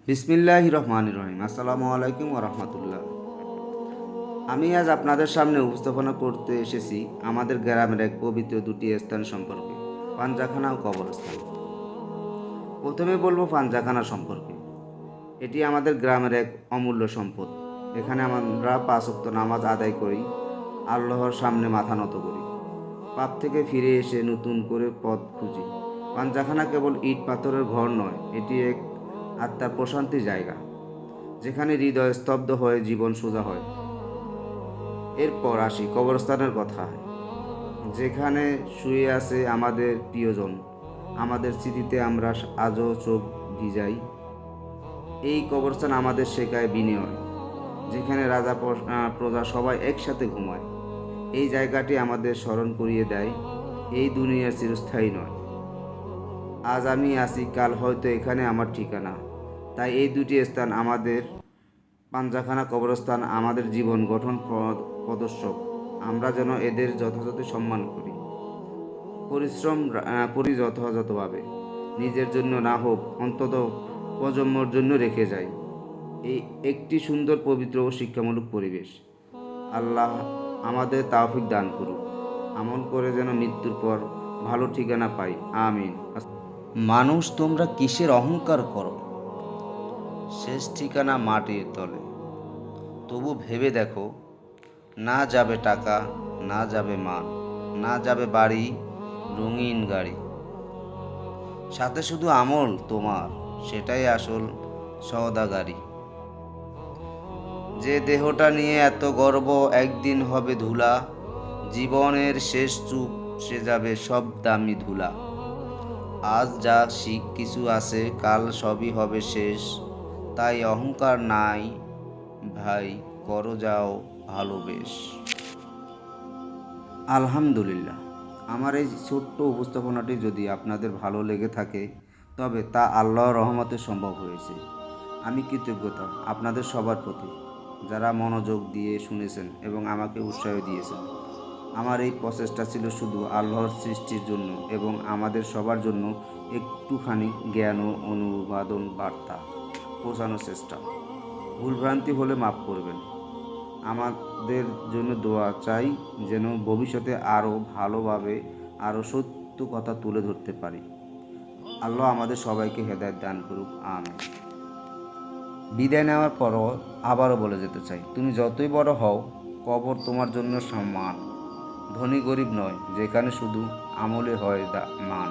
বিসমিল্লাহির রহমানির রহিম। আসসালামু আলাইকুম ওয়া রাহমাতুল্লাহ। আমি আজ আপনাদের সামনে উপস্থাপনা করতে এসেছি আমাদের গ্রামের এক পবিত্র দুটি স্থান সম্পর্কে, পাঞ্জাখানা ও কবরস্থান। প্রথমে বলবো পাঞ্জাখানা সম্পর্কে। এটি আমাদের গ্রামের এক অমূল্য সম্পদ। এখানে আমরা 5 ওয়াক্ত নামাজ আদায় করি, আল্লাহর সামনে মাথা নত করি, পাপ থেকে ফিরে এসে নতুন করে পথ খুঁজি। পাঞ্জাখানা কেবল ইট পাথরের ঘর নয়, এটি এক আত্মার প্রশান্তির জায়গা, যেখানে হৃদয় স্তব্ধ হয়ে জীবন সোজা হয়। এরপর আসি কবরস্থানের কথা, যেখানে শুয়ে আছে আমাদের প্রিয়জন, আমাদের স্মৃতিতে আমরা আজও চোখ ভিজাই। এই কবরস্থান আমাদের শেখায় বিনয়, যেখানে রাজা প্রজা সবাই একসাথে ঘুমায়। এই জায়গাটি আমাদের স্মরণ করিয়ে দেয় এই দুনিয়া চিরস্থায়ী নয়। আজ আমি আছি, কাল হয়তো এখানে আমার ঠিকানা। তাই এই দুটি স্থান আমাদের, পাঞ্জাখানা কবরস্থান আমাদের জীবন গঠন প্রদর্শক। আমরা যেন এদের যথাযথ সম্মান করি, পরিশ্রম করি যথাযথভাবে, নিজের জন্য না হোক অন্তত প্রজন্মর জন্য রেখে যাই এই একটি সুন্দর, পবিত্র ও শিক্ষামূলক পরিবেশ। আল্লাহ আমাদের তাওফিক দান করুন, আমল করে যেন মৃত্যুর পর ভালো ঠিকানা পাই। আমিন। মানুষ, তোমরা কিসের অহংকার করো? শেষ ঠিকানা মাটির তলে। তবু ভেবে দেখো, না যাবে টাকা, না যাবে মান, না যাবে বাড়ি, রঙিন গাড়ি, সাথে শুধু আমল তোমার, সেটাই আসল সওদাগারি। যে দেহটা নিয়ে এত গর্ব একদিন হবে ধুলা, জীবনের শেষ চুপ সে যাবে সব দামি ধুলা। আজ যা কিছু আছে কাল সবই হবে শেষ, তাই অহংকার নাই ভাই, করো যাও ভালোবেস। আলহামদুলিল্লাহ, আমার এই ছোট্ট উপস্থাপনাটি যদি আপনাদের ভালো লেগে থাকে, তবে তা আল্লাহর রহমতে সম্ভব হয়েছে। আমি কৃতজ্ঞতা আপনাদের সবার প্রতি, যারা মনোযোগ দিয়ে শুনেছেন এবং আমাকে উৎসাহ দিয়েছেন। আমার এই প্রচেষ্টা ছিল শুধু আল্লাহর সৃষ্টির জন্য এবং আমাদের সবার জন্য একটুখানি জ্ঞান ও অনুবাদন বার্তা পৌঁছানোর চেষ্টা। ভুলভ্রান্তি হলে মাফ করবেন। আমাদের জন্য দোয়া চাই, যেন ভবিষ্যতে আরও ভালোভাবে আরও সত্য কথা তুলে ধরতে পারি। আল্লাহ আমাদের সবাইকে হেদায়েত দান করুক। আমিন। বিদায় নেওয়ার পরও আবারও বলে যেতে চাই, তুমি যতই বড় হও, কবর তোমার জন্য সম্মান। ধনী গরিব নয়, যেখানে শুধু আমলে হয় মান।